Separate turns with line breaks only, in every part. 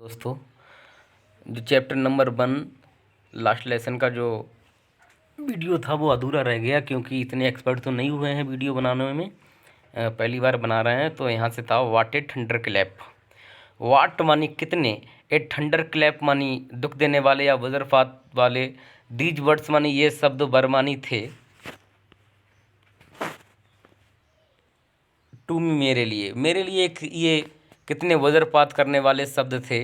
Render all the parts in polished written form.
दोस्तों, जो chapter number 1 last lesson का जो वीडियो था वो अधूरा रह गया क्योंकि इतने एक्सपर्ट तो नहीं हुए हैं वीडियो बनाने में। पहली बार बना रहे हैं तो यहाँ से था वाट ए थंडर क्लैप। वाट मानी कितने, ए थंडर क्लैप मानी दुख देने वाले या वज्रपात वाले, दीज वर्ड्स मानी ये शब्द बरमानी थे टू मी मेरे लिए एक ये कितने वज्रपात करने वाले शब्द थे,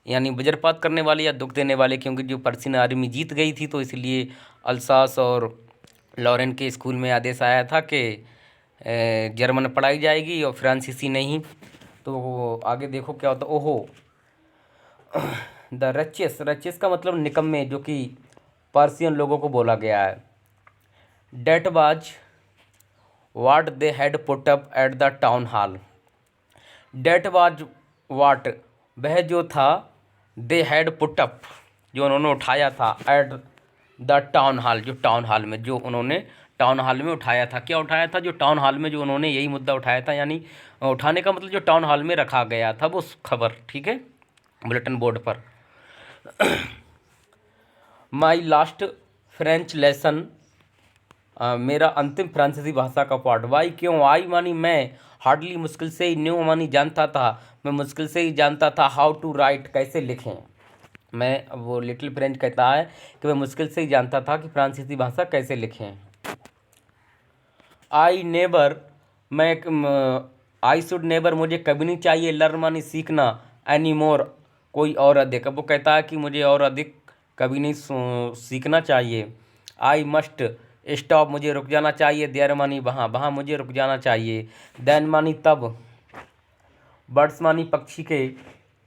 यानी वज्रपात करने वाले या दुख देने वाले, क्योंकि जो पर्शियन आर्मी जीत गई थी तो इसलिए अल्सास और लॉरेन के स्कूल में आदेश आया था कि जर्मन पढ़ाई जाएगी और फ्रांसीसी नहीं। तो आगे देखो क्या होता। ओहो, द रचियस का मतलब निकम्मे, जो कि पर्शियन लोगों को बोला गया है। Date was what they had put up at the town hall. Date was what, वह जो था, दे हैड पुट अप, जो उन्होंने उठाया था, एट द टाउन हॉल, जो टाउन हॉल में, जो उन्होंने टाउन हॉल में उठाया था। क्या उठाया था? जो टाउन हॉल में जो उन्होंने यही मुद्दा उठाया था, यानी उठाने का मतलब जो टाउन हॉल में रखा गया था वो खबर, ठीक है, बुलेटिन बोर्ड पर। माई लास्ट फ्रेंच लेसन, मेरा अंतिम फ्रांसीसी भाषा का पाठ। वाई क्यों? आई मानी मैं, हार्डली मुश्किल से ही, न्यू मानी जानता था, मैं मुश्किल से ही जानता था, हाउ टू राइट कैसे लिखें। मैं, वो लिटिल फ्रेंच कहता है कि मैं मुश्किल से ही जानता था कि फ्रांसीसी भाषा कैसे लिखें। आई नेबर, मैं, आई शुड नेबर, मुझे कभी नहीं चाहिए, लर्न मानी सीखना, एनी मोर, कोई और अधिक। अब वो कहता है कि मुझे और अधिक कभी नहीं सीखना चाहिए। आई मस्ट स्टॉप, मुझे रुक जाना चाहिए, देयर मानी वहाँ, वहाँ मुझे रुक जाना चाहिए। देन मानी तब, बर्ड्स मानी पक्षी के,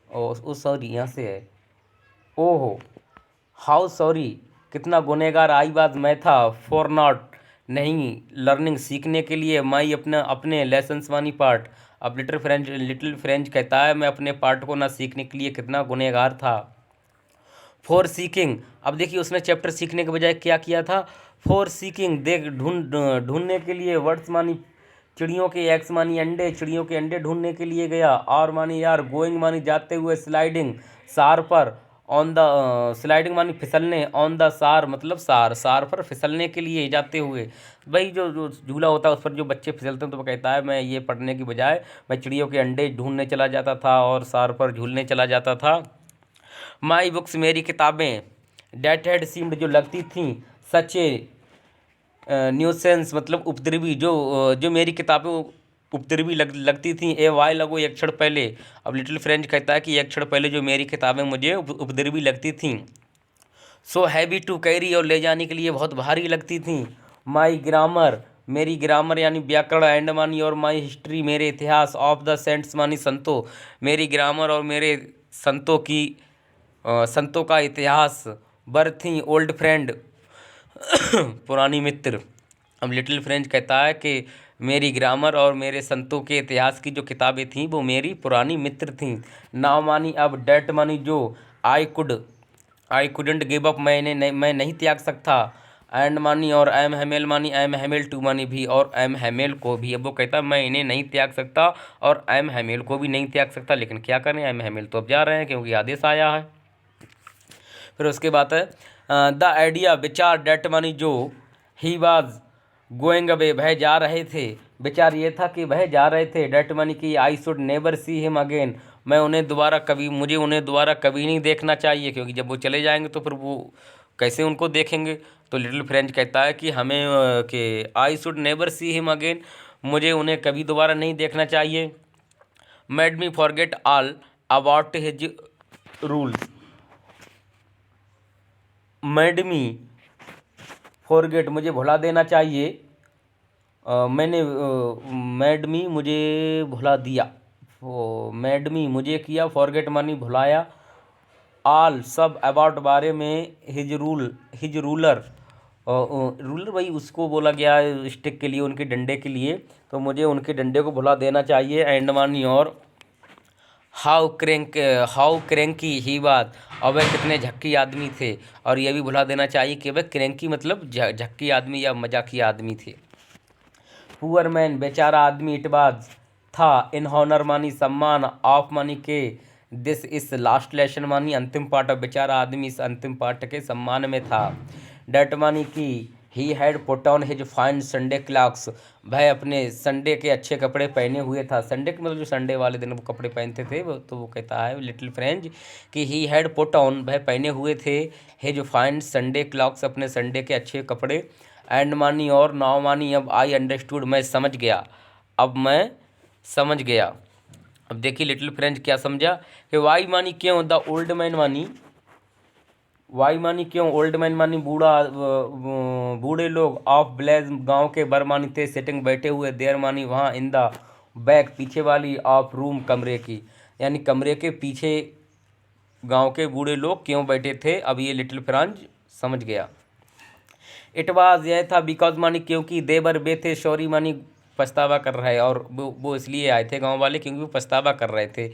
ओ सॉरी यहाँ से है, ओहो, हाउ सॉरी, कितना गुनहगार, आई बात मैं था, फॉर नॉट नहीं, लर्निंग सीखने के लिए, माई अपने लेसन्स मानी पार्ट। अब लिटिल फ्रेंच कहता है मैं अपने पार्ट को ना सीखने के लिए कितना गुनहगार था। फॉर सीकिंग, अब देखिए उसने चैप्टर सीखने के बजाय क्या किया था, फॉर सीकिंग, देख ढूंढने के लिए, वर्ड्स मानी चिड़ियों के, एक्स मानी अंडे, चिड़ियों के अंडे ढूंढने के लिए गया, और मानी यार, गोइंग मानी जाते हुए, स्लाइडिंग सार पर, ऑन द स्लाइडिंग मानी फिसलने, ऑन द सार मतलब सार पर फिसलने के लिए जाते हुए। भाई जो जो झूला होता है उस पर जो बच्चे फिसलते हैं, तो वो कहता है मैं ये पढ़ने की बजाय मैं चिड़ियों के अंडे ढूंढने चला जाता था और सार पर झूलने चला जाता था। माई बुक्स, मेरी किताबें, डेट हेड सीम्ड, जो लगती थीं, सचे न्यूसेंस मतलब उपद्रवी, जो मेरी किताबें उपद्रवी लगती थीं, ए वाई लगो, एक क्षण पहले। अब लिटिल फ्रेंच कहता है कि एक क्षण पहले जो मेरी किताबें मुझे उपद्रवी लगती थीं। सो हैवी टू कैरी, और ले जाने के लिए बहुत भारी लगती थीं। माई ग्रामर, मेरी ग्रामर यानी व्याकरण, एंड मानी और माई हिस्ट्री, मेरे इतिहास, ऑफ द सेंट्स मानी संतों, मेरी ग्रामर और मेरे संतों की संतों का इतिहास। बर्थी ओल्ड फ्रेंड, पुरानी मित्र। अब लिटिल फ्रेंच कहता है कि मेरी ग्रामर और मेरे संतों के इतिहास की जो किताबें थीं वो मेरी पुरानी मित्र थीं। नाव मानी अब, डेट मानी जो, आई कुडंट गिव अप, मैं नहीं त्याग सकता। एंड मानी और, एम हेमेल मानी, एम हेमेल टू मानी भी, और एम हेमेल को भी। अब वो कहता है मैं इन्हें नहीं त्याग सकता और एम हेमेल को भी नहीं त्याग सकता, लेकिन क्या करें, एम हेमेल तो अब जा रहे हैं क्योंकि आदेश आया है। फिर उसके बाद है द आइडिया, विचार, डेट मानी जो, ही वाज गोइंग अवे, वह जा रहे थे, विचार ये था कि वह जा रहे थे। डेट मानी कि I should never see him again, मुझे उन्हें दोबारा कभी नहीं देखना चाहिए, क्योंकि जब वो चले जाएंगे तो फिर वो कैसे उनको देखेंगे। तो लिटिल फ्रेंच कहता है कि हमें कि I should never see him again, मुझे उन्हें कभी दोबारा नहीं देखना चाहिए। Made me forget all about his rules, made me forget, मुझे भुला देना चाहिए, मैडमी मुझे भुला दिया, वो मैडमी मुझे किया, फॉरगेट मानी भुलाया, ऑल सब, अबाउट बारे में, हिज रूलर, रूलर भाई उसको बोला गया है स्टिक के लिए, उनके डंडे के लिए, तो मुझे उनके डंडे को भुला देना चाहिए। एंड मानी और, हाउ क्रैंकी ही बात, और वह कितने झक्की आदमी थे, और यह भी भुला देना चाहिए कि वह क्रैंकी मतलब झक्की आदमी या मजाकी आदमी थे। पुअर मैन, बेचारा आदमी, इट वाज था, इन हॉनर मानी सम्मान, ऑफ मानी के, दिस इस लास्ट लेसन मानी अंतिम पाठ। अब बेचारा आदमी इस अंतिम पाठ के सम्मान में था। डेट मानी कि he had put on his fine Sunday clocks, वह अपने संडे के अच्छे कपड़े पहने हुए था। संडे के मतलब जो संडे वाले दिन वो कपड़े पहनते थे, वो तो वो कहता है लिटिल फ्रेंच कि ही हैड पुट ऑन, वह पहने हुए थे हिज फाइन संडे क्लॉक्स, अपने संडे के अच्छे कपड़े। एंड मानी और नाउ मानी अब आई अंडरस्टूड, मैं समझ गया, अब मैं समझ गया। अब देखिए लिटिल फ्रेंच क्या समझा कि वाई मानी क्यों, द ओल्ड मैन मानी, वाई मानी क्यों, ओल्ड मैन मानी बूढ़ा, बूढ़े लोग, ऑफ ब्लेज गांव के, बर मानी थे, सिटिंग बैठे हुए, देयर मानी वहाँ, इन द बैक पीछे वाली, ऑफ रूम कमरे की, यानी कमरे के पीछे गांव के बूढ़े लोग क्यों बैठे थे। अब ये लिटिल फ्रांज समझ गया। इट वाज यह था, बिकॉज मानी क्योंकि, देवर वे थे, सॉरी मानी पछतावा कर रहे, और वो इसलिए आए थे गांव वाले क्योंकि वो पछतावा कर रहे थे।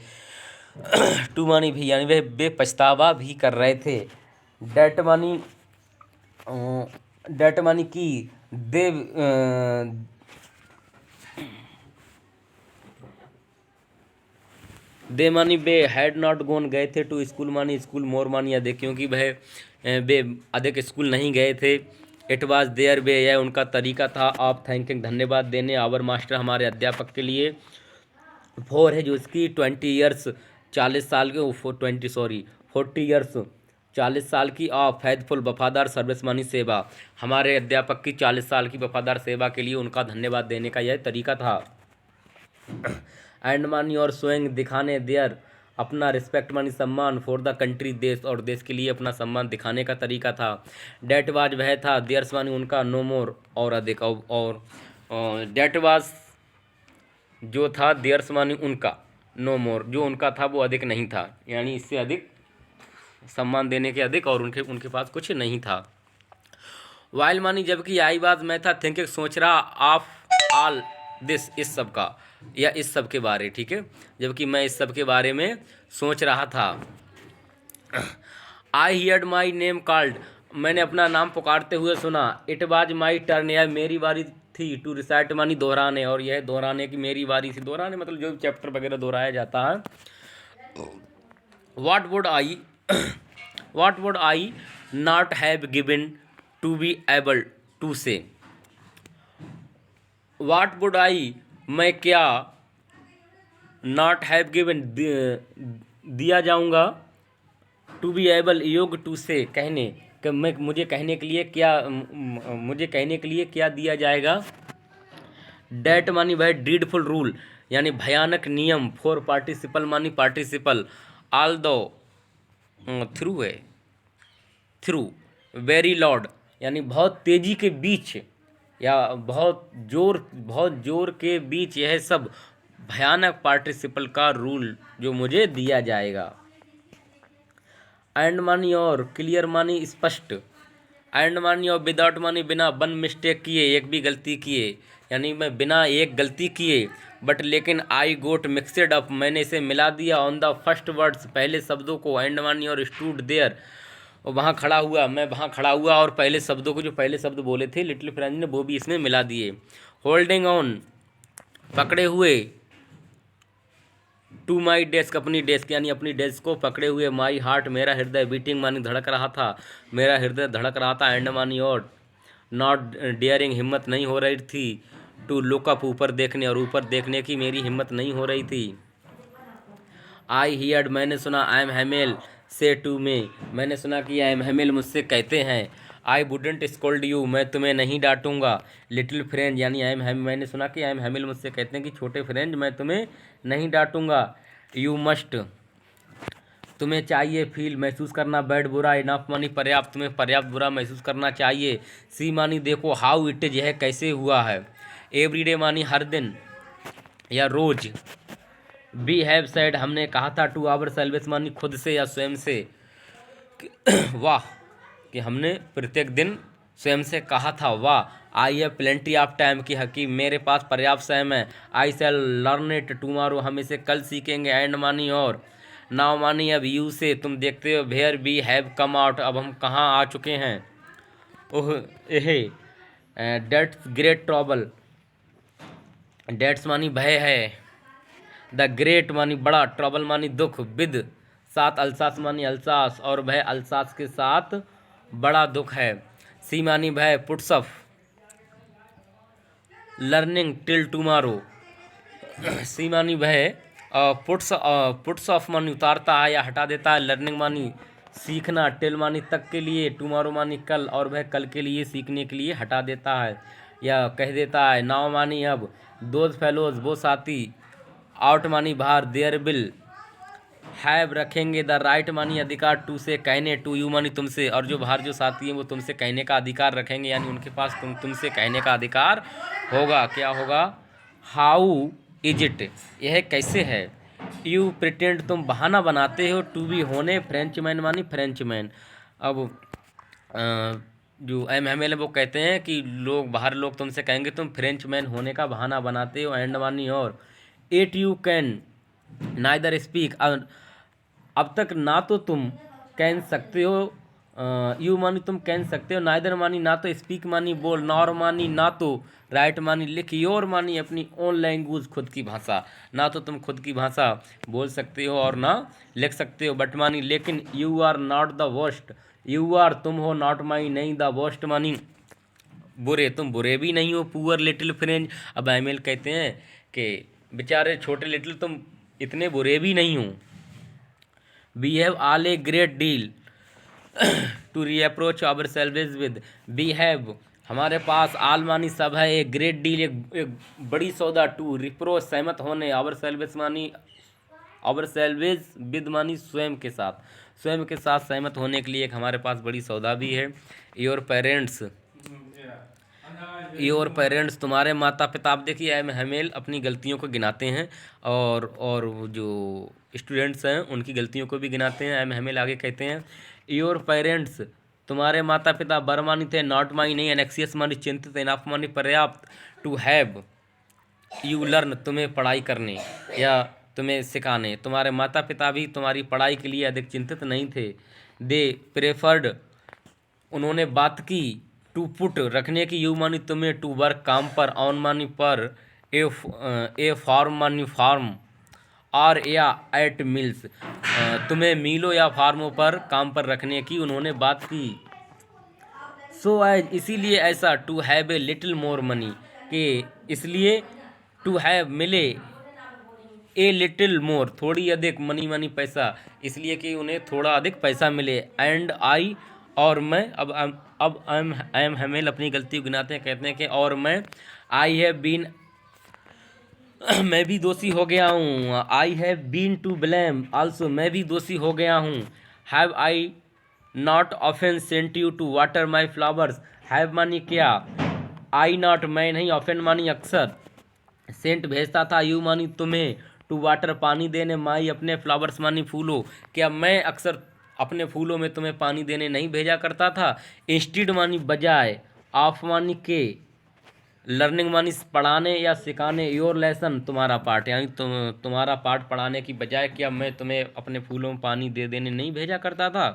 टू मानी भी, यानी वे पछतावा भी कर रहे थे। डेट मानी, डेट मानी की, दे दे मानी वे हैड नॉट गोन, गए थे, टू स्कूल मानी स्कूल, मोर मानी अधिक, क्योंकि वह वे अधिक स्कूल नहीं गए थे। इट वाज देयर वे, यह उनका तरीका था, ऑफ थैंकिंग धन्यवाद देने, आवर मास्टर हमारे अध्यापक के लिए, फोर है जो उसकी 20 ईयर्स 40 साल के, 40 ईयर्स 40 साल की, ऑफ फैथफुल वफादार, सर्विस मानी सेवा, हमारे अध्यापक की 40 साल की वफादार सेवा के लिए उनका धन्यवाद देने का यह तरीका था। एंड मानी और शोइंग दिखाने, देयर अपना, रिस्पेक्ट मानी सम्मान, फॉर द कंट्री देश और देश के लिए अपना सम्मान दिखाने का तरीका था। डेट वाज वह था, देयर्स मानी उनका, नो मोर और अधिक, और डेट वाज जो था, देयर्स मानी उनका, नो मोर जो उनका था वो अधिक नहीं था, यानी इससे अधिक सम्मान देने के अधिक और उनके उनके पास कुछ नहीं था। वाइल मानी जबकि, आई बात मैं था, थिंकिंग सोच रहा, ऑफ ऑल दिस इस सब का, या इस सब के बारे, ठीक है, जबकि मैं इस सब के बारे में सोच रहा था। आई हियर्ड माई नेम कॉल्ड, मैंने अपना नाम पुकारते हुए सुना। इट वाज माई टर्न, यह मेरी बारी थी, टू रिसाइट मानी दोहराने, और यह दोहराने की मेरी बारी थी। दोहराने मतलब जो चैप्टर वगैरह दोहराया जाता है। What would I what would I not have given to be able to say? What would I, मैं क्या, not have given दिया जाऊंगा, to be able योग्य, to say कहने, कि मैं मुझे कहने के लिए क्या, मुझे कहने के लिए क्या दिया जाएगा। डेट मानी वह, डीडफुल रूल यानी भयानक नियम, फॉर पार्टिसिपल मानी पार्टिसिपल, ऑल दो थ्रू है, थ्रू, वेरी लॉर्ड यानी बहुत तेजी के बीच, या बहुत जोर के बीच, यह सब भयानक पार्टिसिपल का रूल जो मुझे दिया जाएगा। एंड मानी और, क्लियर मानी स्पष्ट, एंड मानी और, विदाउट मानी बिना, वन मिस्टेक किए, एक भी गलती किए, यानी मैं बिना एक गलती किए, बट लेकिन आई गोट मिक्सड अप, मैंने इसे मिला दिया, ऑन द फर्स्ट वर्ड्स पहले शब्दों को, एंड मानी और, स्टूड देयर और वहाँ खड़ा हुआ, मैं वहाँ खड़ा हुआ और पहले शब्दों को, जो पहले शब्द बोले थे लिटिल फ्रेंच ने, वो भी इसमें मिला दिए। होल्डिंग ऑन पकड़े हुए, टू माई डेस्क अपनी डेस्क यानी अपनी डेस्क को पकड़े हुए, माई हार्ट मेरा हृदय, बीटिंग मानी धड़क रहा था, मेरा हृदय धड़क रहा था, एंड मानी और, नॉट डेयरिंग हिम्मत नहीं हो रही थी, टू लुक अप ऊपर देखने, और ऊपर देखने की मेरी हिम्मत नहीं हो रही थी। आई हियर्ड मैंने सुना, आई एम हैमेल से टू मे, मैंने सुना कि आई एम हैमेल मुझसे कहते हैं, आई वुडेंट स्कोल्ड यू मैं तुम्हें नहीं डांटूंगा, लिटिल फ्रेंड यानी आई एम मैंने सुना कि आई एम हैमिल मुझसे कहते हैं कि छोटे फ्रेंड मैं तुम्हें नहीं डांटूंगा। यू मस्ट तुम्हें चाहिए, फील महसूस करना, बैड बुरा, इनफ मानी पर्याप्त तुम्हें पर्याप्त बुरा महसूस करना चाहिए, सी मानी देखो, हाउ इट इज यह कैसे हुआ है, एवरीडे मानी हर दिन या रोज, वी हैव सेड हमने कहा था, टू आवर सेल्वेस मानी खुद से या स्वयं से, वाह कि हमने प्रत्येक दिन स्वयं से कहा था, वाह I have plenty of time की हकीम मेरे पास पर्याप्त समय है, आई शैल लर्न इट टुमारो हम इसे कल सीखेंगे, एंड मानी और, नाउ मानी अब, यू से तुम देखते हो, where we have come out अब हम कहाँ आ चुके हैं, ओह एहे, डेट्स ग्रेट ट्रबल, डेट्स मानी भय है, द ग्रेट मानी बड़ा, ट्रबल मानी दुख, विद साथ, अल्सास मानी अल्सास, और भय अल्सास के साथ बड़ा दुख है। सी मानी भय, puts off learning till tomorrow. सी मानी भय, पुट्स ऑफ मानी उतारता है या हटा देता है, लर्निंग मानी सीखना, टिल मानी तक के लिए, टुमारो मानी कल, और वह कल के लिए सीखने के लिए हटा देता है या कह देता है। नाउ मानी अब, दोज फेलोज वो साथी, आउट मानी बाहर, देयर विल हैव रखेंगे, द राइट मानी अधिकार, टू से कहने, टू यू मानी तुमसे, और जो बाहर जो साथी हैं वो तुमसे कहने का अधिकार रखेंगे, यानी उनके पास तुमसे कहने का अधिकार होगा। क्या होगा? हाउ इज इट, यह कैसे है। यू प्रिटेंड तुम बहाना बनाते हो, टू बी होने, फ्रेंच मैन मानी फ्रेंच मैन। अब जो एम है वो कहते हैं कि बाहर लोग तुमसे कहेंगे तुम फ्रेंच मैन होने का बहाना बनाते हो, एंड मानी और, at you can neither speak, अब तक ना तो तुम कह सकते हो, यू मानी तुम कह सकते हो, नाइदर मानी ना तो, स्पीक मानी बोल, नॉर मानी ना तो, राइट मानी लिख, योर मानी अपनी ओन लैंग्वेज खुद की भाषा, ना तो तुम खुद की भाषा बोल सकते हो और ना लिख सकते हो, बट मानी लेकिन, you are not the worst, you are तुम हो, नॉट मानी नहीं, द वर्स्ट मानी बुरे, तुम बुरे भी नहीं हो, पुअर लिटिल फ्रेंच। अब एमिल कहते हैं कि बेचारे छोटे लिटिल तुम इतने बुरे भी नहीं हो। We have all a great deal to reapproach our salvage with, we have हमारे पास, आल मानी सब है, एक ग्रेट डील एक बड़ी सौदा, टू रिप्रोच सहमत होने, आवर सेल्वेज मानी आवर सेल्वेज विद मानी स्वयं के साथ, स्वयं के साथ सहमत होने के लिए एक हमारे पास बड़ी सौदा भी है। योर पेरेंट्स तुम्हारे माता पिता। आप देखिए एम हमेल अपनी गलतियों को गिनाते हैं और जो स्टूडेंट्स हैं उनकी गलतियों को भी गिनाते हैं। एम हमेल आगे कहते हैं योर पेरेंट्स तुम्हारे माता पिता, बर मानी थे, नॉट माई नहीं, एनेक्सियस मानी चिंतित, इनाफ मानी पर्याप्त, टू हैव यू लर्न तुम्हें पढ़ाई करने या तुम्हें सिखाने, तुम्हारे माता पिता भी तुम्हारी पढ़ाई के लिए अधिक चिंतित नहीं थे। दे प्रेफर्ड उन्होंने बात की, टू पुट रखने की, यू मानी तुम्हें, टू वर्क काम पर, ऑन मानी पर, ए फार्म मानी फार्म, और या एट मिल्स तुम्हें मीलों या फार्मों पर काम पर रखने की उन्होंने बात की। सो एज इसीलिए ऐसा, to have a little more money कि इसलिए, टू हैव मिले, ए लिटिल मोर थोड़ी अधिक, मनी मनी पैसा, इसलिए कि उन्हें थोड़ा अधिक पैसा मिले, एंड आई और मैं, अब आई एम हमेल अपनी गलती को गिनाते हैं, कहते हैं कि और मैं, आई हैव बीन मैं भी दोषी हो गया हूँ, I have been to blame also मैं भी दोषी हो गया हूँ, have I not often sent you to water my flowers, have मानी क्या, आई नॉट मैं नहीं, ऑफन मानी अक्सर, सेंट भेजता था, यू मानी तुम्हें, टू वाटर पानी देने, माई अपने, फ्लावर्स मानी फूलों, क्या मैं अक्सर अपने फूलों में तुम्हें पानी देने नहीं भेजा करता था। इंस्टीड मानी बजाय, ऑफ मानी के, लर्निंग मानी पढ़ाने या सिखाने, योर लेसन तुम्हारा पाठ, यानी तुम्हारा पाठ पढ़ाने की बजाय क्या मैं तुम्हें अपने फूलों में पानी दे देने नहीं भेजा करता था।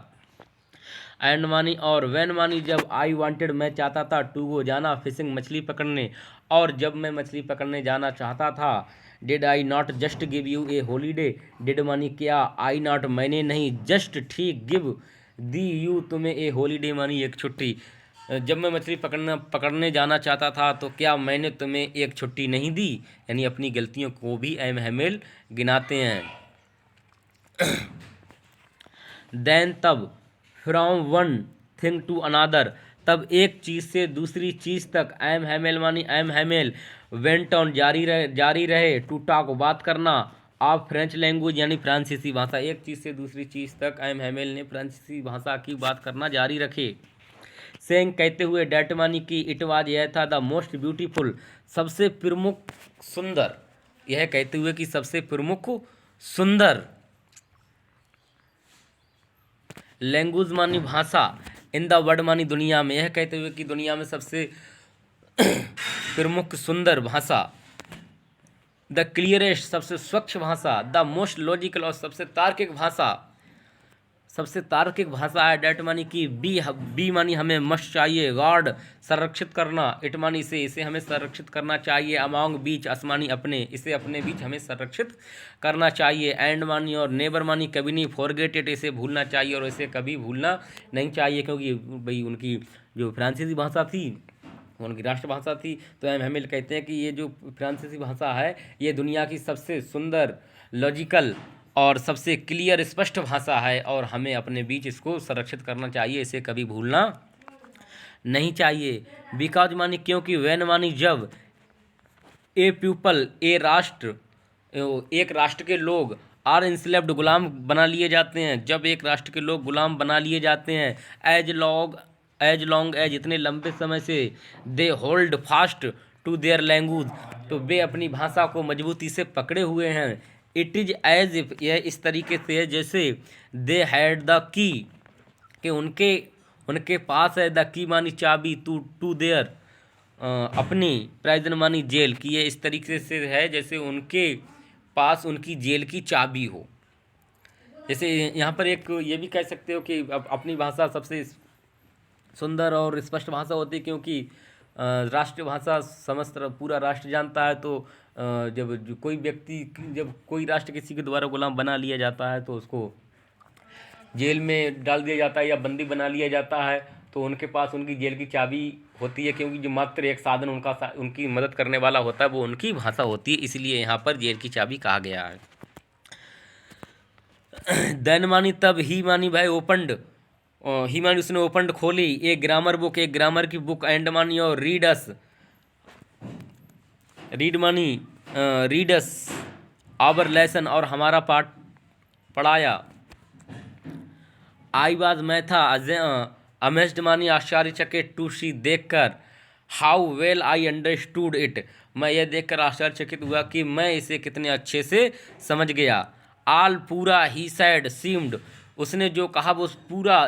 एंड मानी और, वेन मानी जब, आई वांटेड मैं चाहता था, टू गो जाना, फिशिंग मछली पकड़ने, और जब मैं मछली पकड़ने जाना चाहता था। Did I not just give U A holiday, did मानी क्या, आई नॉट मैंने नहीं, जस्ट ठीक, गिव दी यू तुम्हें ए हॉलीडे मानी एक छुट्टी, जब मैं मछली पकड़ने जाना चाहता था तो क्या मैंने तुम्हें एक छुट्टी नहीं दी, यानी अपनी गलतियों को भी एम हेमेल गिनाते हैं। देन तब, from one thing to another, तब एक चीज़ से दूसरी चीज़ तक, एम हैमेल मानी एम हैमेल, वेंट ऑन जारी रहे, टू टॉक बात करना, ऑफ फ्रेंच लैंग्वेज यानी फ्रांसीसी भाषा, एक चीज़ से दूसरी चीज़ तक एम हैमेल ने फ्रांसीसी भाषा की बात करना जारी रखे। सेंग कहते हुए, डैट मानी की, इट वाज यह था, द मोस्ट ब्यूटीफुल सबसे प्रमुख सुंदर, यह कहते हुए कि सबसे प्रमुख सुंदर, लैंग्वेज मानी भाषा, इन द वर्ल्ड मानी दुनिया में, यह कहते हुए कि दुनिया में सबसे प्रमुख सुंदर भाषा, द क्लियरेस्ट सबसे स्वच्छ भाषा, द मोस्ट लॉजिकल और सबसे तार्किक भाषा, सबसे तार्किक भाषा है। डेट मानी कि बी मानी हमें मस्ट चाहिए, गार्ड संरक्षित करना, इट मानी इसे हमें संरक्षित करना चाहिए, अमॉन्ग बीच असमानी अपने, इसे अपने बीच हमें संरक्षित करना चाहिए, एंड मानी और नेबर मानी कभी नहीं, फॉरगेट इट इसे भूलना चाहिए और इसे कभी भूलना नहीं चाहिए, क्योंकि भाई उनकी जो फ्रांसीसी भाषा थी उनकी राष्ट्रभाषा थी। तो एम हेमिल कहते हैं कि ये जो फ्रांसीसी भाषा है ये दुनिया की सबसे सुंदर, लॉजिकल और सबसे क्लियर स्पष्ट भाषा है और हमें अपने बीच इसको संरक्षित करना चाहिए, इसे कभी भूलना नहीं चाहिए। बिकॉज मानी क्योंकि, वैन मानी जब, ए पीपल ए राष्ट्र, एक राष्ट्र के लोग, आर इंस्लेव्ड गुलाम बना लिए जाते हैं, जब एक राष्ट्र के लोग गुलाम बना लिए जाते हैं, एज लॉन्ग एज इतने लंबे समय से, they hold fast to their language तो वे अपनी भाषा को मजबूती से पकड़े हुए हैं, इट इज एज इफ यह इस तरीके से है जैसे दे हैड द की कि उनके पास है, द की मानी चाबी, टू देयर अपनी, प्राइजन मानी जेल, कि ये इस तरीके से है जैसे उनके पास उनकी जेल की चाबी हो। जैसे यहाँ पर एक ये भी कह सकते हो कि अपनी भाषा सबसे सुंदर और स्पष्ट भाषा होती है, क्योंकि राष्ट्रीय भाषा समस्त पूरा राष्ट्र जानता है। तो जब कोई व्यक्ति, जब कोई राष्ट्र किसी के द्वारा गुलाम बना लिया जाता है तो उसको जेल में डाल दिया जाता है या बंदी बना लिया जाता है, तो उनके पास उनकी जेल की चाबी होती है, क्योंकि जो मात्र एक साधन उनकी मदद करने वाला होता है वो उनकी भाषा होती है, इसलिए यहाँ पर जेल की चाबी कहा गया है। देन मानी तब, ही मानी भाई ओपनड, ही मानी उसने ओपनड खोली, एक ग्रामर बुक, एक ग्रामर की बुक, एंड मानी और रीडस, रीड मानी रीडस आवर लेसन और हमारा पाठ पढ़ाया, आई वाज मैं था अमेज्ड मानी आश्चर्यचकित, टू सी देखकर, how well I understood it मैं यह देखकर आश्चर्यचकित हुआ कि मैं इसे कितने अच्छे से समझ गया, आल पूरा, ही सैड सीम्ड उसने जो कहा वो पूरा,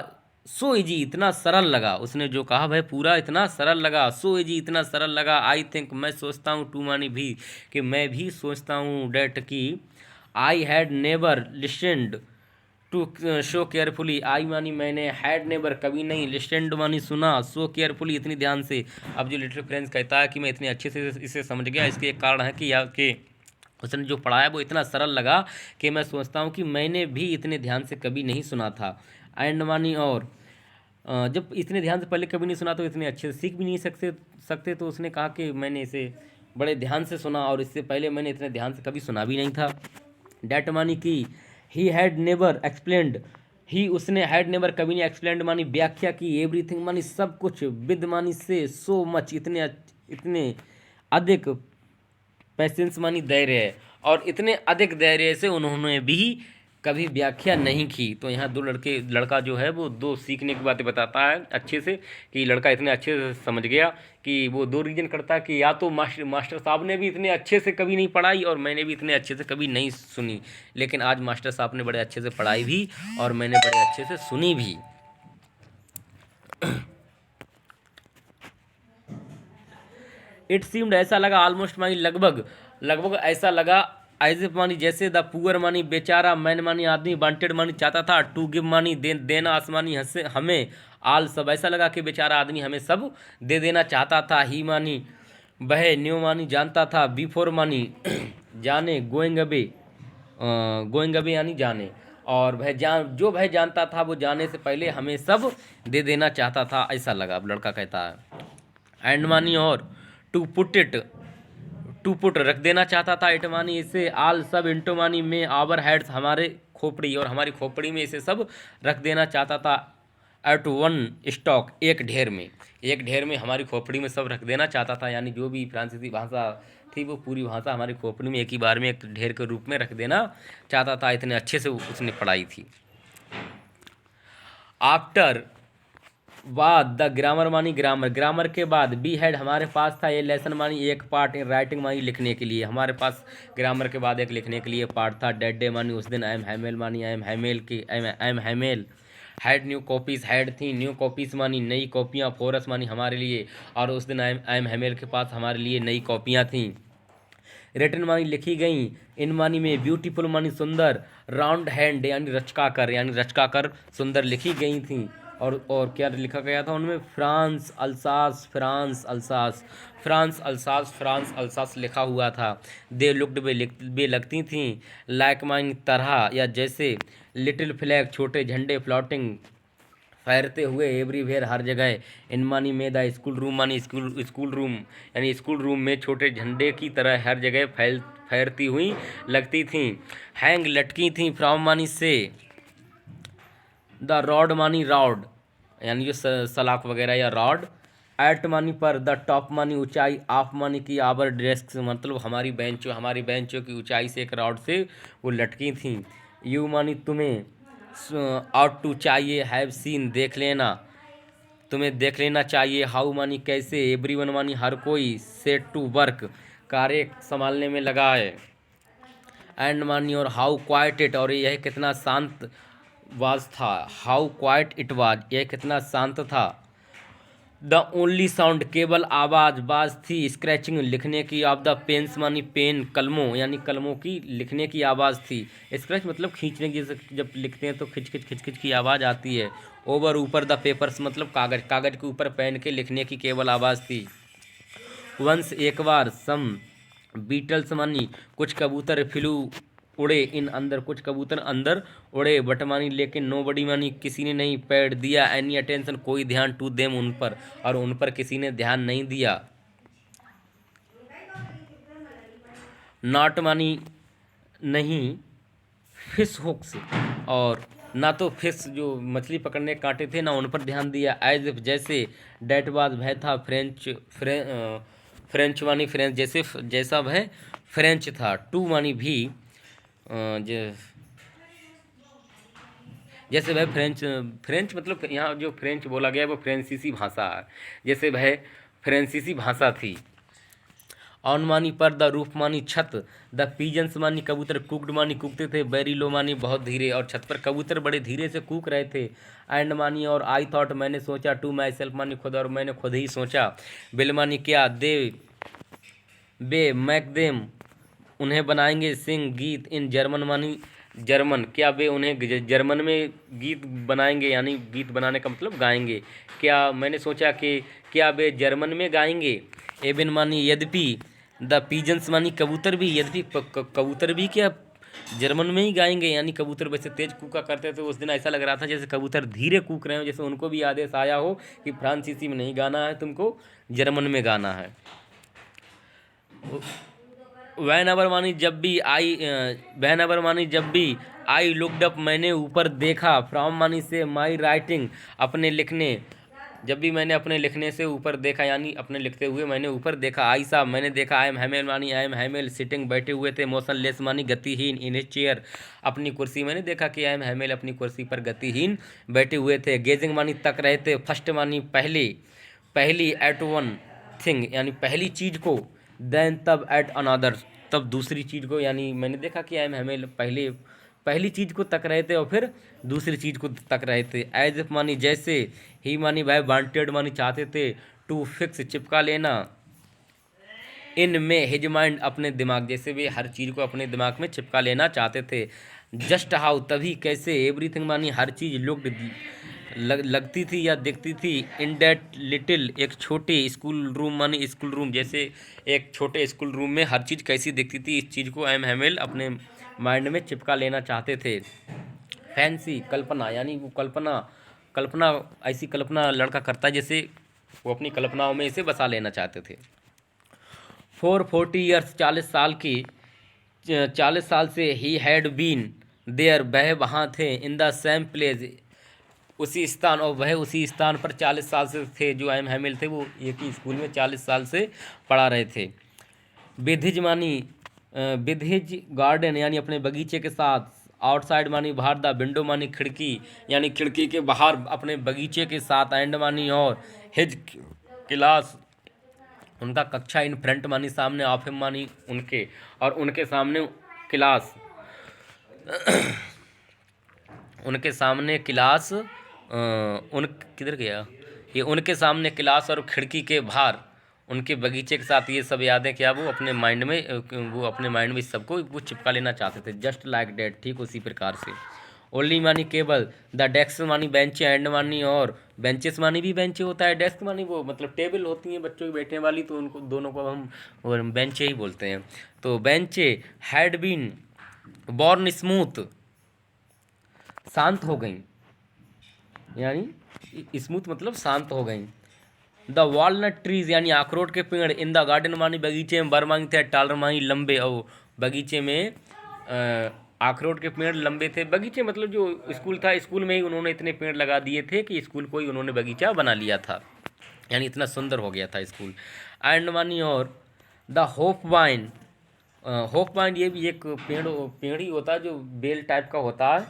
सो इजी इतना सरल लगा, उसने जो कहा भाई पूरा इतना सरल लगा, सो इजी इतना सरल लगा, आई थिंक मैं सोचता हूँ, टू मानी भी कि मैं भी सोचता हूँ, डेट की, I had never listened to show carefully, I mean मैंने, हैड नेवर कभी नहीं, लिस्टेंड मानी सुना, सो केयरफुली इतनी ध्यान से। अब जो लिटिल फ्रेंड्स कहता है कि मैं इतने अच्छे से इसे समझ गया, इसके एक कारण है कि उसने जो पढ़ाया वो इतना सरल लगा कि मैं सोचता हूँ कि मैंने भी इतने ध्यान से कभी नहीं सुना था, एंड मानी और जब इतने ध्यान से पहले कभी नहीं सुना तो इतने अच्छे से सीख भी नहीं सकते तो उसने कहा कि मैंने इसे बड़े ध्यान से सुना और इससे पहले मैंने इतने ध्यान से कभी सुना भी नहीं था। डैट मानी कि, ही हैड नेवर एक्सप्लेंड, ही उसने, हैड नेवर कभी नहीं, एक्सप्लेंड मानी व्याख्या की, एवरीथिंग मानी सब कुछ, विद मानी से, सो मच इतने अधिक, पेशेंस मानी धैर्य है और इतने अधिक धैर्य से उन्होंने भी कभी व्याख्या नहीं की। तो यहाँ लड़का जो है वो दो सीखने की बातें बताता है अच्छे से, कि लड़का इतने अच्छे से समझ गया कि वो दो रीजन करता है कि या तो मास्टर साहब ने भी इतने अच्छे से कभी नहीं पढ़ाई और मैंने भी इतने अच्छे से कभी नहीं सुनी, लेकिन आज मास्टर साहब ने बड़े अच्छे से पढ़ाई भी और मैंने बड़े अच्छे से सुनी भी। इट सीम्ड ऐसा लगा, ऑलमोस्ट मानी लगभग ऐसा लगा, एज इफ मानी जैसे, द पुअर मानी बेचारा, मैन मानी आदमी, वांटेड मानी चाहता था, टू गिव मानी देना, आसमानी हमें, आल सब ऐसा लगा कि बेचारा आदमी हमें सब दे देना चाहता था, ही मानी वह, न्यू मानी जानता था, बिफोर मानी जाने, गोइंग अवे यानी जाने, और जो वह जानता था वो जाने से पहले हमें सब दे देना चाहता था, ऐसा लगा। अब लड़का कहता है एंड मानी और, टू पुट रख देना चाहता था, इट मानी इसे, आल सब, इंटो मानी में, आवर हेड्स हमारे खोपड़ी और हमारी खोपड़ी में इसे सब रख देना चाहता था, एट वन स्टॉक एक ढेर में हमारी खोपड़ी में सब रख देना चाहता था, यानी जो भी फ्रांसीसी भाषा थी वो पूरी भाषा हमारी खोपड़ी में एक ही बार में एक ढेर के रूप में रख देना चाहता था, इतने अच्छे से उसने पढ़ाई थी। आफ्टर बाद, द ग्रामर मानी ग्रामर के बाद, बी हैड हमारे पास था, ये लेसन मानी एक पार्ट, इन राइटिंग मानी लिखने के लिए, हमारे पास ग्रामर के बाद एक लिखने के लिए पार्ट था। डेट डे मानी उस दिन, आई एम हैमेल मानी I am Hamel, had new copies, had थी, न्यू कॉपीज मानी नई कॉपियाँ, फोरस मानी हमारे लिए, और उस दिन आई एम हैमेल के पास हमारे लिए नई कॉपियाँ थीं। रिटन मानी लिखी गई, इन मानी में ब्यूटीफुल मानी सुंदर, राउंड हैंड यानी रचकाकर सुंदर लिखी गई थी। और क्या लिखा गया था उनमें, फ्रांस अल्सास लिखा हुआ था। दे लुक्ड वे लगती थीं, लाइक माइन तरह या जैसे, लिटिल फ्लैग छोटे झंडे, फ्लोटिंग फैरते हुए, एवरीवेयर हर जगह, इन मानी में द स्कूल रूम मानी स्कूल रूम यानी स्कूल रूम में छोटे झंडे की तरह हर जगह फैरती हुई लगती थीं। हैंग लटकी थीं, फ्रॉम मानी से, द रॉड मानी रॉड यानी जो सलाख वगैरह या रॉड, एट मानी पर, द टॉप मानी ऊंचाई, ऑफ मानी की आवर डेस्क मतलब हमारी बेंचों की ऊंचाई से एक रॉड से वो लटकी थीं। यू मानी तुम्हें, आउट टू चाहिए, हैव सीन तुम्हें देख लेना चाहिए, हाउ मानी कैसे, एवरीवन मानी हर कोई, सेट टू वर्क कार्य संभालने में लगा है, एंड मानी और हाउ क्वाइट इट और यह कितना शांत वाज था, हाउ क्वाइट इट वाज यह कितना शांत था। द ओनली साउंड केवल बाज थी, स्क्रैचिंग लिखने की, ऑफ द पेन्स मानी पेन कलमों यानी कलमों की लिखने की आवाज़ थी। स्क्रैच मतलब खींचने की, जैसे जब लिखते हैं तो खिच खिच की आवाज़ आती है। ओवर ऊपर, द पेपर्स मतलब कागज़ के ऊपर पेन के लिखने की केवल आवाज़ थी। वंस एक बार, सम बीटल्स मानी कुछ कबूतर, फ्लू उड़े, इन अंदर कुछ कबूतर अंदर उड़े, बट मानी लेकिन, नो बडी मानी किसी ने नहीं पेड दिया, एनी अटेंशन कोई ध्यान, टू देम उन पर और उन पर किसी ने ध्यान नहीं दिया। नॉट मानी नहीं, फिश हुक्स और ना तो फिश जो मछली पकड़ने के कांटे थे ना उन पर ध्यान दिया। एज इफ जैसे, डेट वाज भय था, फ्रेंच मानी फ्रेंच जैसा भय फ्रेंच था। टू मानी भी, जैसे वह फ्रेंच मतलब यहाँ जो फ्रेंच बोला गया है वो फ्रेंसीसी भाषा है, जैसे वह फ्रेंसीसी भाषा थी। ऑन मानी पर, द रूफ मानी छत, द पीजन्स मानी कबूतर, कुकड मानी कूकते थे, वेरी लो मानी बहुत धीरे और छत पर कबूतर बड़े धीरे से कूक रहे थे। एंड मानी और आई थॉट मैंने सोचा, टू माई सेल्फ मानी खुद और मैंने खुद ही सोचा। बिल मानी क्या, दे बे मैक देम उन्हें बनाएंगे, सिंग गीत, इन जर्मन मानी जर्मन क्या वे उन्हें जर्मन में गीत बनाएंगे यानी गीत बनाने का मतलब गाएंगे। क्या मैंने सोचा कि क्या वे जर्मन में गाएंगे। एबिन मानी यद्यपि, द पीजन्स मानी कबूतर भी, यद्यपि कबूतर भी क्या जर्मन में ही गाएंगे यानी कबूतर वैसे तेज कूका करते थे। उस दिन ऐसा लग रहा था जैसे कबूतर धीरे कूक रहे हो, जैसे उनको भी आदेश आया हो कि फ्रांसीसी में नहीं गाना है, तुमको जर्मन में गाना है। वैन एवर मानी जब भी आई लुकड अप मैंने ऊपर देखा, फ्रॉम मानी से, माई राइटिंग अपने लिखने, जब भी मैंने अपने लिखने से ऊपर देखा यानी अपने लिखते हुए मैंने ऊपर देखा। आई साहब मैंने देखा, आई एम हैमेल मानी आई एम हैमेल सिटिंग बैठे हुए थे, मोशनलेस मानी गतिहीन, इन हिज चेयर अपनी कुर्सी, मैंने देखा कि आई एम हैमेल अपनी कुर्सी पर गतिहीन बैठे हुए थे। गेजिंग मानी तक रहे थे, फर्स्ट मानी पहली एट वन थिंग यानी पहली चीज़ को, देन तब एट अनदर तब दूसरी चीज़ को, यानी मैंने देखा कि आई एम हैमेल पहली चीज़ को तक रहे थे और फिर दूसरी चीज़ को तक रहे थे। एज इफ मानी जैसे, ही मानी वह, वांटेड मानी चाहते थे, टू फिक्स चिपका लेना, इन में हिज माइंड अपने दिमाग, जैसे वे हर चीज़ को अपने दिमाग में चिपका लेना चाहते थे। जस्ट हाउ तभी कैसे, एवरीथिंग मानी हर चीज़, लुक्ड लगती थी या दिखती थी, इन डेट लिटिल एक छोटे, स्कूल रूम मानी स्कूल रूम जैसे एक छोटे स्कूल रूम में हर चीज़ कैसी दिखती थी, इस चीज़ को एम हैमेल अपने माइंड में चिपका लेना चाहते थे। फैंसी कल्पना यानी वो कल्पना ऐसी कल्पना लड़का करता है जैसे वो अपनी कल्पनाओं में इसे बसा लेना चाहते थे। 40 ईयर्स 40 साल से, ही हैड बीन देयर वह वहाँ थे, इन द सेम प्लेस उसी स्थान, और वह उसी स्थान पर 40 साल से थे। जो एम हैमिल थे वो एक ही स्कूल में 40 साल से पढ़ा रहे थे। विधिज मानी विधिज गार्डन यानी अपने बगीचे के साथ, आउटसाइड मानी बाहर, द विंडो मानी खिड़की यानी खिड़की के बाहर अपने बगीचे के साथ, एंड मानी और, हिज क्लास उनका कक्षा, इन फ्रंट मानी सामने, ऑफ हिम मानी उनके और उनके सामने क्लास उनके सामने क्लास उन किधर गया ये, उनके सामने क्लास और खिड़की के बाहर उनके बगीचे के साथ ये सब यादें क्या वो अपने माइंड में इस सबको वो चिपका लेना चाहते थे, जस्ट लाइक डैट, ठीक उसी प्रकार से। ओनली मानी केवल, द डेस्क मानी बेंच, एंड मानी और बेंचेस मानी भी बेंच होता है, डेस्क मानी वो मतलब टेबल होती हैं बच्चों की बैठने वाली, तो उनको दोनों को हम बेंचे ही बोलते हैं। तो बेंचे हैड बीन बॉर्न स्मूथ, शांत हो गई, यानी स्मूथ मतलब शांत हो गई। द वॉलनट ट्रीज यानी अखरोट के पेड़, इन द गार्डन मानी बगीचे में, बरमांग थे टालर मानी लंबे, और बगीचे में अखरोट के पेड़ लंबे थे। बगीचे मतलब जो स्कूल था, स्कूल में ही उन्होंने इतने पेड़ लगा दिए थे कि स्कूल को ही उन्होंने बगीचा बना लिया था, यानी इतना सुंदर हो गया था स्कूल। एंड मानी और the hope wine, hope wine ये भी एक पेड़ ही होता है जो बेल टाइप का होता है।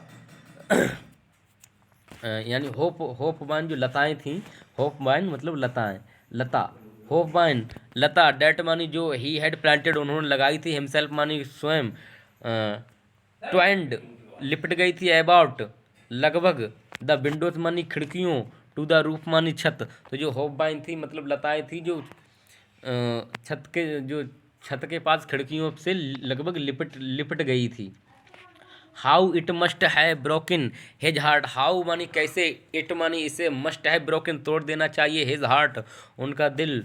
यानी होप वाइन जो लताएं थीं, होप वाइन मतलब लताएं, लता, होप वाइन लता, डेट मानी जो ही हैड प्लांटेड उन्होंने लगाई थी, हिमसेल्फ मानी स्वयं, ट्वाइंड लिपट गई थी, अबाउट लगभग, द विंडोज मानी खिड़कियों, टू द रूफ मानी छत। तो जो होप वाइन थी मतलब लताएं थी जो छत के पास खिड़कियों से लगभग लिपट गई थी। हाउ इट मस्ट है ब्रोकन हिज हार्ट, हाउ मानी कैसे, इट मानी इसे, मस्ट है ब्रोकन तोड़ देना चाहिए, हिज हार्ट उनका दिल,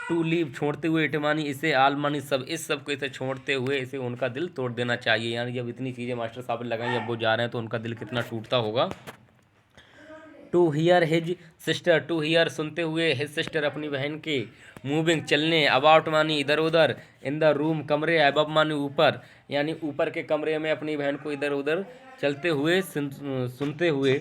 टू लीव छोड़ते हुए, इट मानी इसे, आल मानी सब, इस सब को इसे छोड़ते हुए इसे उनका दिल तोड़ देना चाहिए। यानी जब इतनी चीज़ें मास्टर साहब ने लगाई, अब वो जा रहे हैं तो उनका दिल कितना टूटता होगा। To hear his sister, to hear सुनते हुए, हिज सिस्टर अपनी बहन के, मूविंग चलने, अबाउट मानी इधर उधर, इन द रूम कमरे, अबव मानी ऊपर, यानी ऊपर के कमरे में अपनी बहन को इधर उधर चलते हुए सुनते हुए,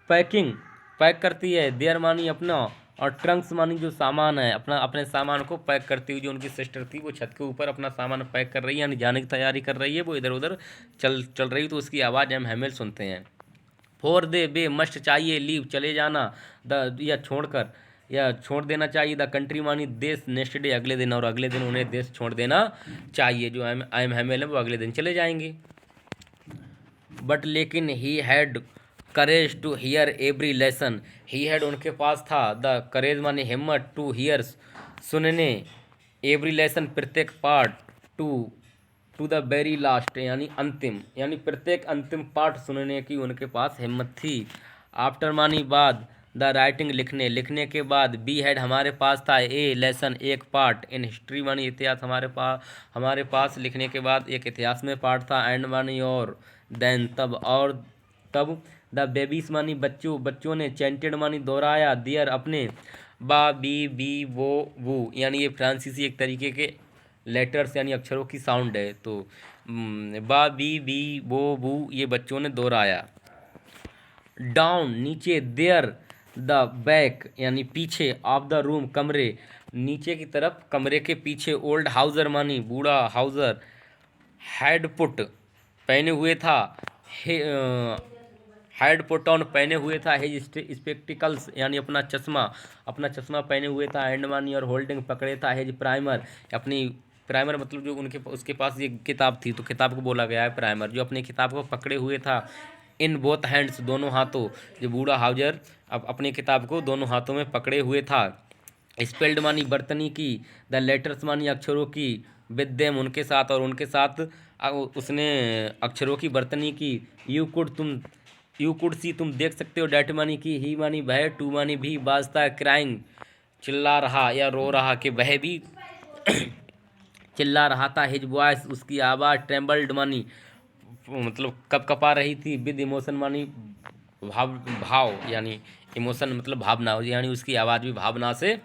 पैकिंग पैक करती है, देयर मानी अपना, और ट्रंक्स मानी जो सामान है अपना, अपने सामान को पैक करती हुई जो उनकी सिस्टर थी वो छत के ऊपर अपना सामान पैक कर रही है, यानी जाने की तैयारी कर रही है, वो इधर उधर चल रही, तो उसकी आवाज़ हम हेमेल सुनते हैं। फोर दे बे मस्ट चाहिए, लीव चले जाना, द या छोड़ देना चाहिए, द कंट्री मानी देश, नेक्स्ट डे अगले दिन, और अगले दिन उन्हें देश छोड़ देना चाहिए, जो आई एम हेमेल है वो अगले दिन चले जाएंगे। बट लेकिन he had courage to hear every lesson, he had उनके पास था, द करेज माने हिम्मत, टू हियर सुनने, एवरी लेसन प्रत्येक part, to the very last यानी अंतिम, यानी प्रत्येक अंतिम पार्ट सुनने की उनके पास हिम्मत थी। आफ्टर मानी बाद, द राइटिंग लिखने के बाद, बी हैड हमारे पास था, ए लेसन एक पार्ट, इन हिस्ट्री मानी इतिहास हमारे पास लिखने के बाद एक इतिहास में पार्ट था, एंड मानी और, देन तब, द बेबीज मानी बच्चों ने, चैंटेड मानी दोहराया, दियर अपने, बा बी वो यानी ये फ्रांसीसी एक तरीके के लेटर्स यानी अक्षरों की साउंड है, तो बा बी वो ये बच्चों ने दोहराया। डाउन नीचे, देयर द बैक यानी पीछे, ऑफ द रूम कमरे, नीचे की तरफ कमरे के पीछे, ओल्ड हाउजर मानी बूढ़ा हाउजर, हैड पुट पहने हुए था, हैड पुट ऑन पहने हुए था, हिज स्पेक्टिकल्स यानी अपना चश्मा पहने हुए था, हैंड मानी और होल्डिंग पकड़े था, हिज प्राइमर अपनी, प्राइमर मतलब जो उसके पास ये किताब थी तो किताब को बोला गया है प्राइमर, जो अपनी किताब को पकड़े हुए था, इन बोथ हैंड्स दोनों हाथों, जो बूढ़ा हाउजर अब अपनी किताब को दोनों हाथों में पकड़े हुए था। स्पेल्ड मानी बर्तनी की, द लेटर्स मानी अक्षरों की, विद देम उनके साथ, और उनके साथ उसने अक्षरों की बर्तनी की। यू कुड सी तुम देख सकते हो, डैट मानी की, ही मानी वह, टू मानी भी, बाजता क्राइंग चिल्ला रहा या रो रहा, कि वह भी चिल्ला रहा था, हिज वॉइस उसकी आवाज़, ट्रेम्बल्ड मानी मतलब कपकपा रही थी, विद इमोशन मानी भाव यानी इमोशन मतलब भावना, यानी उसकी आवाज़ भी भावना से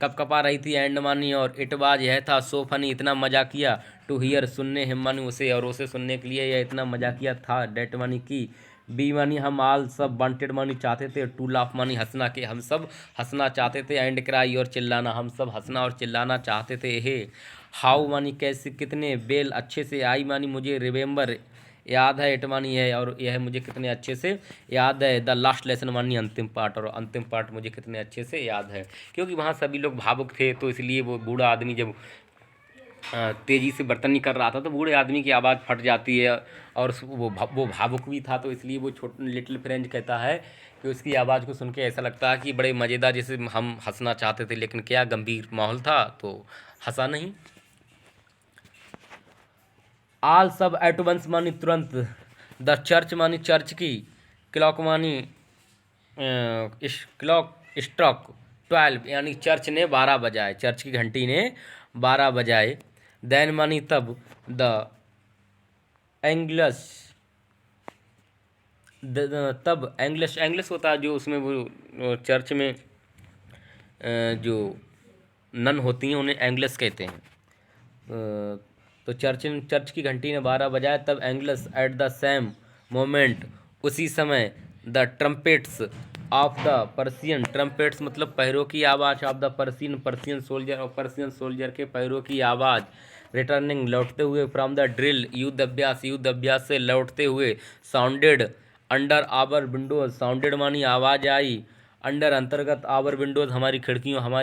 कपकपा रही थी, एंड मानी और, इट वाज यह था, सो फनी इतना मजा किया, टू हियर सुनने, हिम मानी उसे और उसे सुनने के लिए यह इतना मजा किया था, डेट मानी की, बी मानी हम, आल सब, वांटेड मानी चाहते थे, टू लाफ मानी हंसना के हम सब हंसना चाहते थे, एंड क्राई और चिल्लाना हम सब हंसना और चिल्लाना चाहते थे। हे हाउ मानी कैसे कितने, बेल अच्छे से, आई मानी मुझे, रिमेंबर याद है, इट मानी है और यह मुझे कितने अच्छे से याद है, द लास्ट लेसन मानी अंतिम पार्ट, और अंतिम पार्ट मुझे कितने अच्छे से याद है, क्योंकि वहाँ सभी लोग भावुक थे तो इसलिए वो बूढ़ा आदमी जब तेज़ी से बर्तन नहीं कर रहा था, तो बूढ़े आदमी की आवाज़ फट जाती है। और वो भावुक भी था, तो इसलिए वो लिटिल फ्रेंच कहता है कि उसकी आवाज़ को सुन के ऐसा लगता है कि बड़े मज़ेदार, जैसे हम हंसना चाहते थे लेकिन क्या गंभीर माहौल था, तो हंसा नहीं। आल सब एट वंस मानी तुरंत, द चर्च मानी चर्च की, क्लॉक मानी क्लॉक स्ट्रॉक 12 यानी चर्च ने 12 बजाए, चर्च की घंटी ने 12 बजाए। देन मानी तब, द एंग्लस, तब एंग्लिश, एंग्लिश होता है जो उसमें वो चर्च में जो नन होती हैं उन्हें एंग्लिश कहते हैं। तो चर्च की घंटी ने 12 बजाया, तब एंग्लिश एट द सेम मोमेंट, उसी समय, the trumpets of the Persian, trumpets मतलब पैरों की आवाज़, of the Persian, Persian soldier, और पर्सियन सोल्जर के पैरों की आवाज़, रिटर्निंग लौटते हुए, फ्रॉम द ड्रिल युद्ध अभ्यास, युद्ध अभ्यास से लौटते हुए, sounded under our windows, sounded मानी आवाज़ आई, अंडर अंतर्गत, आवर विंडोज हमारी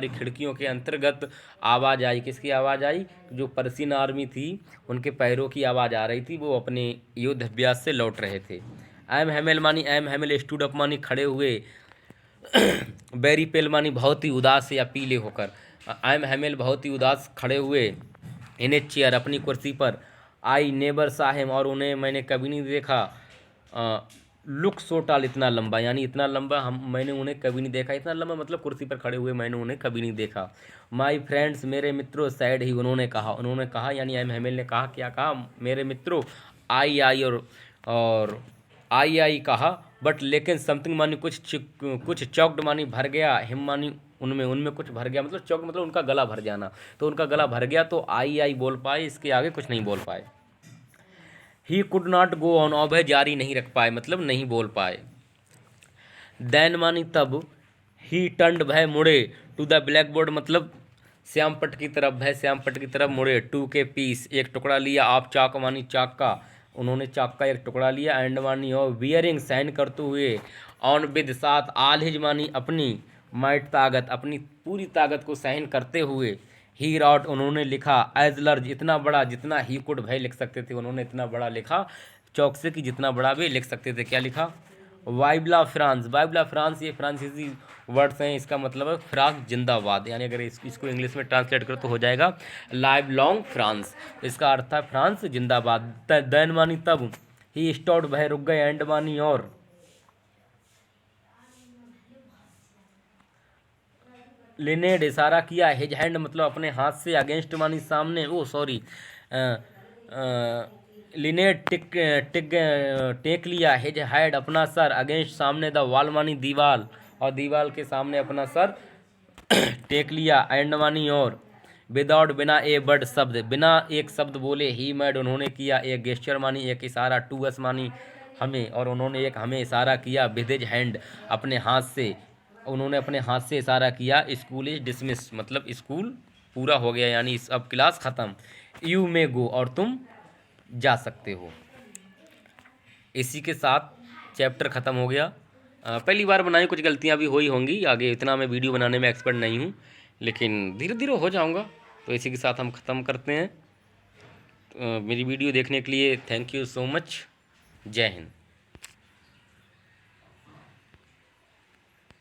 खिड़कियों के अंतर्गत आवाज़ आई। किसकी आवाज़ आई? जो पर्सियन आर्मी थी उनके पैरों की आवाज़ आ रही थी, वो अपने युद्ध अभ्यास से लौट रहे थे। एम हेमेल मानी, एम हेमेल स्टूड अप मानी खड़े हुए, बेरी पेल मानी बहुत ही उदास या पीले होकर, एम हेमेल बहुत ही उदास खड़े हुए, इन ए चेयर अपनी कुर्सी पर, आई नेबर साहेम और उन्हें मैंने कभी नहीं देखा, लुक सो टाल इतना लंबा, यानी इतना लंबा मैंने उन्हें कभी नहीं देखा, इतना लंबा मतलब कुर्सी पर खड़े हुए मैंने उन्हें कभी नहीं देखा। माई फ्रेंड्स मेरे मित्रों, सैड ही उन्होंने कहा यानी एम हेमेल ने कहा, क्या कहा? मेरे मित्रों, आई और आई कहा, बट लेकिन समथिंग मानी कुछ चौक्ड मानी भर गया, हिम मानी उनमें कुछ भर गया, मतलब चौक मतलब उनका गला भर जाना, तो उनका गला भर गया, तो आई बोल पाए, इसके आगे कुछ नहीं बोल पाए। He could not go on, और वह जारी नहीं रख पाए, मतलब नहीं बोल पाए। देन मानी तब, ही टर्न्ड वह मुड़े, टू द ब्लैक बोर्ड मतलब श्याम पट की तरफ, वह श्याम पट की तरफ मुड़े, टू के पीस एक टुकड़ा लिया, आप चाक मानी चाक का, उन्होंने चाक का एक टुकड़ा लिया, एंड मानी और बियरिंग सहन करते हुए, ऑन विद साथ, आल हिज मानी अपनी, माइट ताकत अपनी पूरी ताकत को सहन करते हुए, ही रॉट उन्होंने लिखा, एज लर्ज इतना बड़ा जितना ही कुड भय लिख सकते थे, उन्होंने इतना बड़ा लिखा चौक से कि जितना बड़ा भी लिख सकते थे। क्या लिखा? वाइबला फ्रांस, वाइबला फ्रांस ये फ्रांसीसी वर्ड्स हैं, इसका मतलब है फ्रांस जिंदाबाद, यानी अगर इसको इंग्लिश में ट्रांसलेट करो तो हो जाएगा लाइव लॉन्ग फ्रांस, इसका अर्थ है फ्रांस जिंदाबाद। देन मानी तब, ही स्टॉड वह रुक गए, एंड मानी और, लिनेड इशारा किया, हिज हैंड मतलब अपने हाथ से, अगेंस्ट मानी सामने, ओ सॉरी, लिनेड टेक लिया, हिज हैड अपना सर, अगेंस्ट सामने, द वॉल मानी दीवाल, और दीवाल के सामने अपना सर टेक लिया, एंड मानी और, विदाउट बिना ए वर्ड शब्द, बिना एक शब्द बोले, ही मैड उन्होंने किया, एक गेस्चर मानी एक इशारा, टू अस मानी हमें, और उन्होंने एक हमें इशारा किया, विद हिज हैंड अपने हाथ से, उन्होंने अपने हाथ से इशारा किया, स्कूल इज डिसमिस मतलब स्कूल पूरा हो गया, यानी अब क्लास ख़त्म, यू मे गो और तुम जा सकते हो। इसी के साथ चैप्टर ख़त्म हो गया। पहली बार बनाई, कुछ गलतियां भी हुई होंगी, आगे इतना मैं वीडियो बनाने में एक्सपर्ट नहीं हूँ, लेकिन धीरे धीरे हो जाऊँगा। तो इसी के साथ हम ख़त्म करते हैं। मेरी वीडियो देखने के लिए थैंक यू सो मच। जय हिंद।